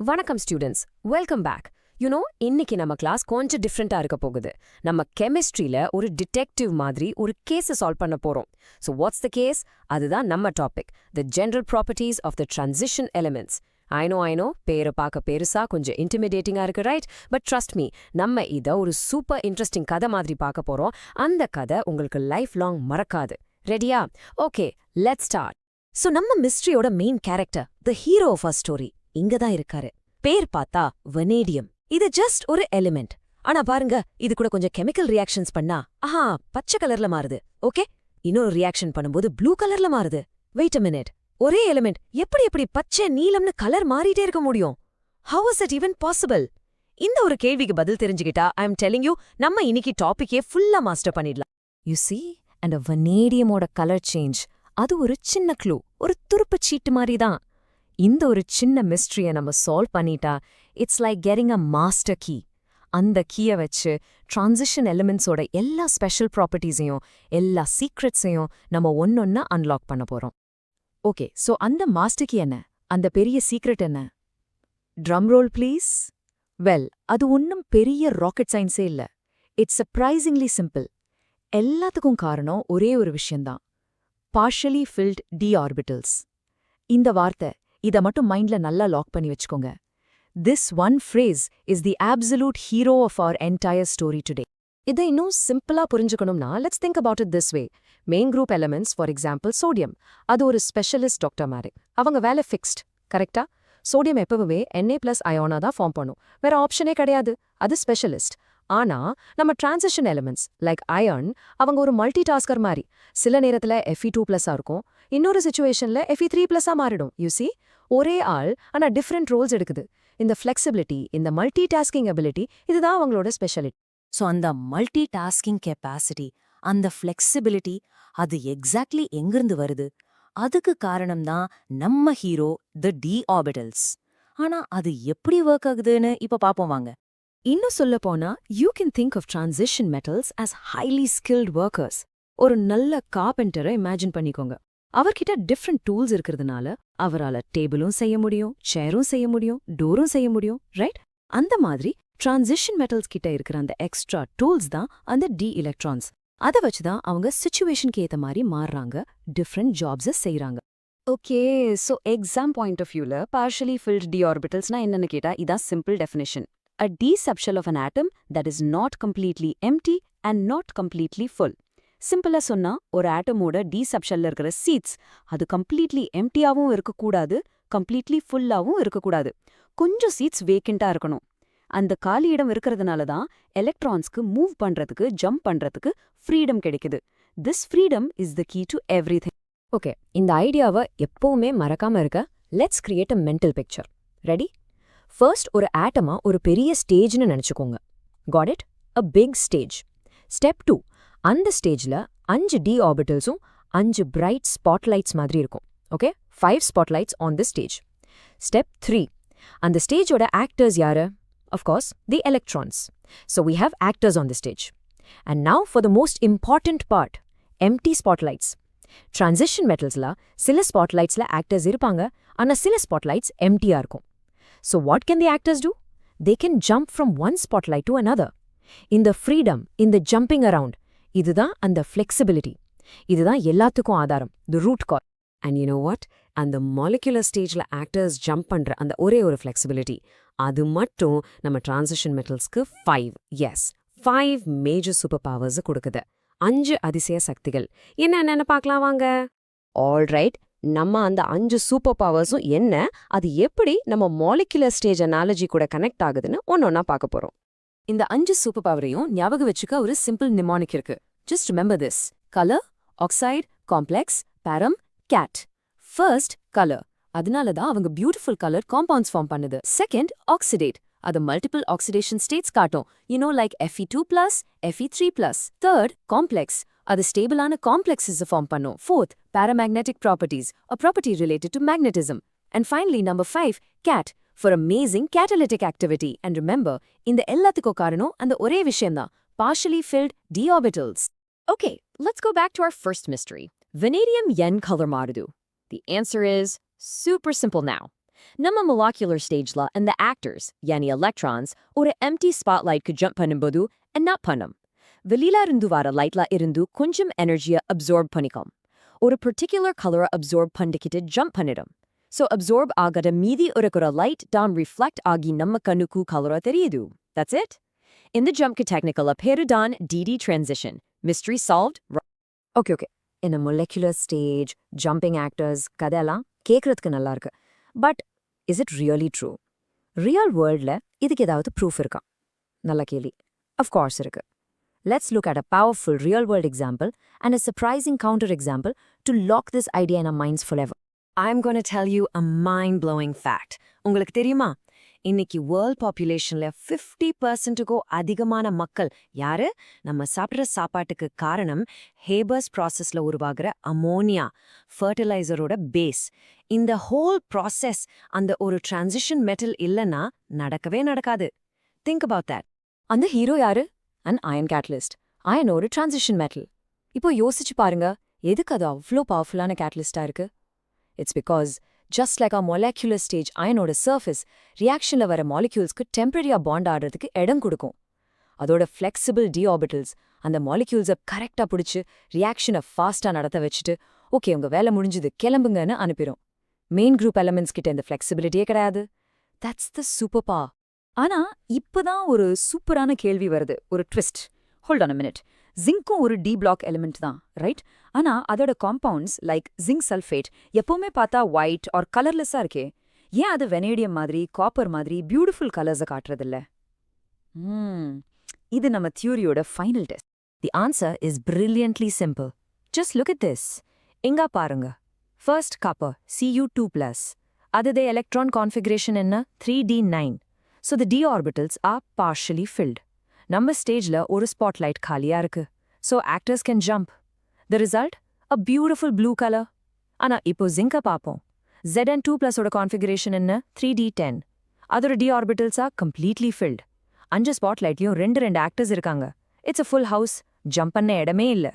வணக்கம் students, welcome back. இன்னைக்கு நம்ம கிளாஸ் கொஞ்சம் டிஃப்ரெண்டா இருக்க போகுது. நம்ம கெமிஸ்ட்ரியில ஒரு டிடெக்டிவ் மாதிரி ஒரு கேஸை சால்வ் பண்ண போறோம். So what's the case? அதுதான் நம்ம topic, the general properties of the transition elements. ஐனோ பேரை பார்க்க பெருசா கொஞ்சம் இன்டிமிடேட்டிங்கா இருக்கு, ரைட்? பட் ட்ரஸ்ட் மீ, நம்ம இதை ஒரு சூப்பர் இன்ட்ரெஸ்டிங் கதை மாதிரி பார்க்க போறோம். அந்த கதை உங்களுக்கு லைஃப் லாங் மறக்காது. ரெடியா? Okay, let's start. ஸோ நம்ம மிஸ்ட்ரியோட main character, the hero of a story, இங்கதான் இருக்காரு. பேர் பார்த்தா வெனேடியம். இது ஜஸ்ட் ஒரு எலிமெண்ட். ஆனா பாருங்க, இது கூட கொஞ்சம் கெமிக்கல் ரியாக்ஷன்ஸ் பண்ணா பச்சை கலர்ல மாறுது. ஓகே, இன்னொரு ரியாக்ஷன் பண்ணும்போது ப்ளூ கலர்ல மாறுது. வெயிட் அ மினிட், ஒரே எலிமெண்ட் எப்படி பச்சை நீலம்னு கலர் மாறிட்டே இருக்க முடியும்? How is it even possible? இந்த ஒரு கேள்விக்கு பதில் தெரிஞ்சுக்கிட்டா ஐ எம் டெல்லிங் யூ, நம்ம இன்னைக்கு டாபிக்கே ஃபுல்லா மாஸ்டர் பண்ணிடலாம். யூ சி, அண்ட் வெனேடியமோட கலர் சேஞ்ச், அது ஒரு சின்ன க்ளூ, ஒரு துருப்புச் சீட்டு மாதிரி தான். இந்த ஒரு சின்ன மிஸ்ட்ரியை நம்ம சால்வ் பண்ணிட்டா it's like getting a master key. அந்த கீயை வச்சு டிரான்சிஷன் எலிமெண்ட்ஸோட எல்லா ஸ்பெஷல் ப்ராப்பர்ட்டிஸையும் எல்லா சீக்ரெட்ஸையும் நம்ம ஒன்னொன்னா அன்லாக் பண்ண போறோம். ஓகே, ஸோ அந்த மாஸ்டர் கீ என்ன? அந்த பெரிய சீக்ரெட் என்ன? Drum role please. வெல், அது ஒன்றும் பெரிய ராக்கெட் சயின்ஸே இல்ல. It's surprisingly simple. எல்லாத்துக்கும் காரணம் ஒரே ஒரு விஷயம்தான், பார்ஷலி ஃபில்ட் டி ஆர்பிட்டல்ஸ். இந்த வார்த்தை, இதை மட்டும் மைண்ட்ல நல்லா லாக் பண்ணி வச்சுக்கோங்க. This one phrase is the absolute hero of our entire story today. இதை இன்னும் சிம்பிளா புரிஞ்சுக்கணும்னா let's think about it this way. Main group elements, for example sodium, அது ஒரு ஸ்பெஷலிஸ்ட் டாக்டர் மாதிரி. அவங்க வேலை ஃபிக்ஸ்ட், கரெக்டா? சோடியம் எப்பவுமே Na+ அயோனா தான் ஃபார்ம் பண்ணும், வேற ஆப்ஷனே கிடையாது. அது ஸ்பெஷலிஸ்ட். ஆனா நம்ம டிரான்சிஷன் எலிமெண்ட்ஸ் லைக் அயர்ன், அவங்க ஒரு மல்டி டாஸ்கர் மாதிரி. சில நேரத்துல Fe2+ இருக்கும், இன்னொரு சிச்சுவேஷன்ல Fe3+ மாறிடும். யூசி, ஒரே ஆள் ஆனா டிஃப்ரெண்ட் ரோல்ஸ் எடுக்குது. இந்த ஃப்ளெக்சிபிலிட்டி, இந்த மல்டி டாஸ்கிங் அபிலிட்டி, இதுதான் அவங்களோட ஸ்பெஷாலிட்டி. ஸோ அந்த மல்டி டாஸ்கிங் கெப்பாசிட்டி, அந்த ஃப்ளெக்சிபிலிட்டி, அது எக்ஸாக்ட்லி எங்கிருந்து வருது? அதுக்கு காரணம்தான் நம்ம ஹீரோ, த டி ஆர்பிட்டல்ஸ். ஆனா அது எப்படி ஒர்க் ஆகுதுன்னு இப்ப பாப்போம் வாங்க. இன்னும் சொல்ல போனா, you can think of transition metals as highly skilled workers. ஒரு நல்ல கார்பெண்டரை இமேஜின் பண்ணிக்கோங்க. அவர்கிட்ட டிஃப்ரெண்ட் டூல்ஸ் இருக்கிறதுனால அவரால் டேபிளும் செய்ய முடியும், சேரும் செய்ய முடியும், டோரும் செய்ய முடியும், ரைட்? அந்த மாதிரி டிரான்சிஷன் மெட்டல்ஸ் கிட்ட இருக்கிற அந்த எக்ஸ்ட்ரா டூல்ஸ் தான் அந்த டி எலக்ட்ரான்ஸ். அதை வச்சுதான் அவங்க சிச்சுவேஷனுக்கு ஏத்த மாதிரி மாறுறாங்க, டிஃப்ரெண்ட் ஜாப்ஸை செய்யறாங்க. Okay, so exam point of வியூல பார்ஷலி ஃபில்ட் டி ஆர்பிட்டல்ஸ்னா என்னன்னு கேட்டா இதான் simple definition. A d subshell of an atom that is not completely empty and not completely full. சிம்பிளா சொன்னா, ஒரு ஆட்டமோட டி சப்ஷெல்ல இருக்கிற சீட்ஸ், அது கம்ப்ளீட்லி எம்டியாவும் இருக்கக்கூடாது, கம்ப்ளீட்லி ஃபுல்லாவும் இருக்கக்கூடாது. கொஞ்சம் சீட்ஸ் வேக்கண்டா இருக்கணும். அந்த காலி இடம் இருக்கிறதுனால தான் எலக்ட்ரான்ஸ்க்கு மூவ் பண்றதுக்கு, ஜம்ப் பண்றதுக்கு ஃப்ரீடம் கிடைக்குது. This freedom is the key to everything. Okay, இந்த ஐடியாவை எப்பவுமே மறக்காம இருக்க, let's create a mental picture. Ready? First, ஒரு ஆட்டமா ஒரு பெரிய ஸ்டேஜ்னு நினைச்சுக்கோங்க. Got it? A big stage. Step 2, அந்த ஸ்டேஜ்ல 5 டி ஆர்பிட்டல்ஸும் 5 பிரைட் ஸ்பாட்லைட்ஸ் மாதிரி இருக்கும். Okay, 5 spotlights on the stage. Step 3, அந்த ஸ்டேஜோட ஆக்டர்ஸ் யாரு? Of course the electrons. So we have actors on the stage. And now for the most important part, empty spotlights. Transition மெட்டல்ஸ்ல சில ஸ்பாட்லைட்ஸ்ல ஆக்டர்ஸ் இருப்பாங்க, ஆனா சில ஸ்பாட்லைட்ஸ் எம்டியா இருக்கும். So what can the actors do? They can jump from one spotlight to another. In the freedom, in the jumping around, இதுதான் அந்த flexibility. இதுதான் எல்லாத்துக்கும் ஆதாரம், the root cause. And you know what? அந்த molecular stageல actors jump பண்ற அந்த ஒரே ஒரு flexibility, அது மட்டும் நம்ம transition metalsக்கு 5 major superpowers கொடுக்குது. 5 அதிசய சக்திகள். என்னென்னு பார்க்கலாம் வாங்க. All right. நம்ம அந்த 5 சூப்பர் பவர்ஸும் என்ன, அது எப்படி நம்ம மாலிகுலர் ஸ்டேஜ் அனாலஜி கூட கனெக்ட் ஆகுதுன்னு ஒன்னொன்னா பார்க்க போறோம். இந்த 5 சூப்பர் பவரையும் ஞாபகம் வச்சுக்க ஒரு சிம்பிள் நிமானிக் இருக்கு. Just remember this: colour, oxide, complex, பேரம், கேட். First, colour. அதனால தான் அவங்க பியூட்டிஃபுல் கலர் காம்பவுண்ட்ஸ் ஃபார்ம் பண்ணுது. செகண்ட், ஆக்சிடேட். அது மல்டிபிள் ஆக்சிடேஷன் ஸ்டேட்ஸ் காட்டும், like Fe2+, Fe3+. Third, complex. அது ஸ்டேபிளான காம்ப்ளெக்ஸஸ் ஃபார்ம் பண்ணும். Fourth, paramagnetic properties, a property related to magnetism. And finally, number 5, cat, for amazing catalytic activity. And remember, இந்த எல்லாத்துக்கும் காரணம் அந்த ஒரே விஷயம்தான், partially filled d orbitals. Okay, let's go back to our first mystery. Vanadium yen color மாறுது. The answer is super simple now. நம்ம molecular stageல இந்த actors, yani electrons, ஒரு empty spotlightக்கு jump பண்ணும்போது என்ன பண்ணும்? வெளியில இருந்து வர lightல இருந்து கொஞ்சம் energy absorb பண்ணிக்கும். ஒரு particular color absorb பண்ணிக்கிட்டு jump பண்ணிடும். So absorb ஆகற மீதி இருக்கிற light தான் reflect ஆகி நம்ம கண்ணுக்கு color தெரியுது. That's it. இந்த jumpக்கு technical பேரு தான் DD transition. Mystery solved. Okay. இந்த molecular stage, jumping actors கதையெல்லாம் கேட்கறதுக்கு நல்லா இருக்கு. But is it really true? Real வேர்ல்டில் இதுக்கு ஏதாவது ப்ரூஃப் இருக்கா? நல்ல கேள்வி. அஃப்கோர்ஸ் இருக்கு. Let's look at a powerful real-world example and a surprising counter-example to lock this idea in our minds forever. I'm going to tell you a mind-blowing fact. உங்களுக்கு தெரியுமா? இன்னைக்கு வேர்ல்ட் பாப்புலேஷன்ல 50%க்கோ அதிகமான மக்கள் யாரு? நம்ம சாப்பிட்ற சாப்பாட்டுக்கு காரணம் ஹேபர்ஸ் ப்ராசஸ்ல உருவாகிற அமோனியா, ஃபர்டிலைசரோட பேஸ். இந்த ஹோல் ப்ராசஸ் அந்த ஒரு டிரான்சிஷன் மெட்டல் இல்லைன்னா நடக்கவே நடக்காது. Think about that. அந்த ஹீரோ யாரு? And iron catalyst. அயன் ஒரு டிரான்சிஷன் மெட்டல். இப்போ யோசிச்சு பாருங்க, எதுக்கு அது அவ்வளோ பவர்ஃபுல்லான கேட்டலிஸ்டா இருக்கு? It's because, just like our molecular stage ion-ஓட surface, reactionல வர moleculesக்கு temporary bond ஆடுறதுக்கு இடம் கொடுக்கும். அதோட flexible d orbitals அந்த molecules-அ கரெக்டா பிடிச்சு reaction-அ ஃபாஸ்டா நடத்த வச்சுட்டு, ஓகே உங்க வேலை முடிஞ்சது கிளம்புங்கன்னு அனுப்பிடும். மெயின் குரூப் எலமெண்ட்ஸ் கிட்ட இந்த flexibility-யே கிடையாது. That's the superpower. ஆனா இப்பதான் ஒரு சூப்பரான கேள்வி வருது, ஒரு twist. Hold on a minute. ஜிங்க்கும் ஒரு டி பிளாக் எலிமெண்ட் தான், ரைட்? ஆனா அதோட காம்பவுண்ட்ஸ் லைக் ஜிங்க் சல்ஃபேட் எப்பவுமே பார்த்தா ஒயிட் ஆர் கலர்லெஸ்ஸா இருக்கே. ஏன் அது வெனேடியம் மாதிரி, காப்பர் மாதிரி பியூட்டிஃபுல் கலர்ஸை காட்டுறதில்ல? இது நம்ம தியூரியோட final test. The answer is brilliantly simple. Just look at this. இங்க பாருங்க. First copper Cu2+. அதோட எலக்ட்ரான் கான்ஃபிகரேஷன் என்ன? 3d9. So the d orbitals are partially filled. நம்ம ஸ்டேஜ்ல ஒரு ஸ்பாட்லைட் காலியா இருக்கு. So actors can jump. The result? A beautiful blue color. ஆனா இப்போ ஜிங்க பாப்போம். Zn2+ ஓட கான்ஃபிகரேஷன் என்ன? 3d10. அதோட d orbitals are completely filled. 5 ஸ்பாட்லைட்லயும் ரெண்டு actors இருக்காங்க. It's a full house. Jump பண்ண இடமே இல்ல.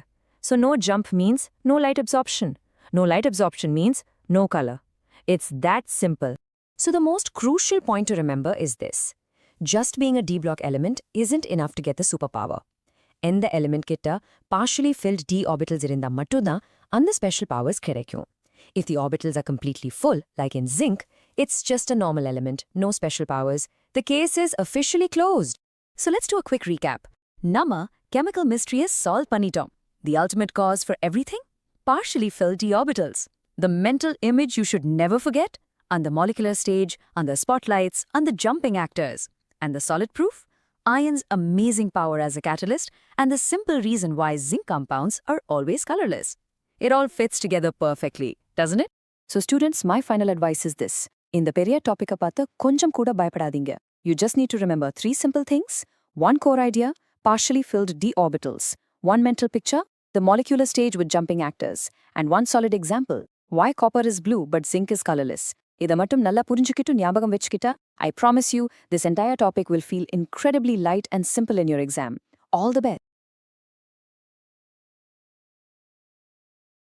So no jump means no light absorption. No light absorption means no color. It's that simple. So the most crucial point to remember is this. Just being a d-block element isn't enough to get the superpower. எந்த element கிட்ட partially filled d orbitals இருந்தா மட்டும்தான் அந்த special powers கிடைக்கும். If the orbitals are completely full, like in zinc, it's just a normal element, no special powers. The case is officially closed. So let's do a quick recap. நம்ம chemical mystery solve பண்ணிட்டோம். The ultimate cause for everything? Partially filled d orbitals. The mental image you should never forget? On the molecular stage, on the spotlights, on the jumping actors. And the solid proof? Iron's amazing power as a catalyst and the simple reason why zinc compounds are always colorless. It all fits together perfectly, doesn't it? So students, my final advice is this. In the period topic apata konjam kuda bayapadadinga. You just need to remember 3 simple things. One core idea, partially filled d orbitals. One mental picture, the molecular stage with jumping actors. And one solid example, why copper is blue but zinc is colorless. இத மட்டும் நல்லா புரிஞ்சுக்கிட்டு ஞாபகம் வச்சுக்கிட்டா, I promise you, this entire topic will feel incredibly light and simple in your exam. All the best.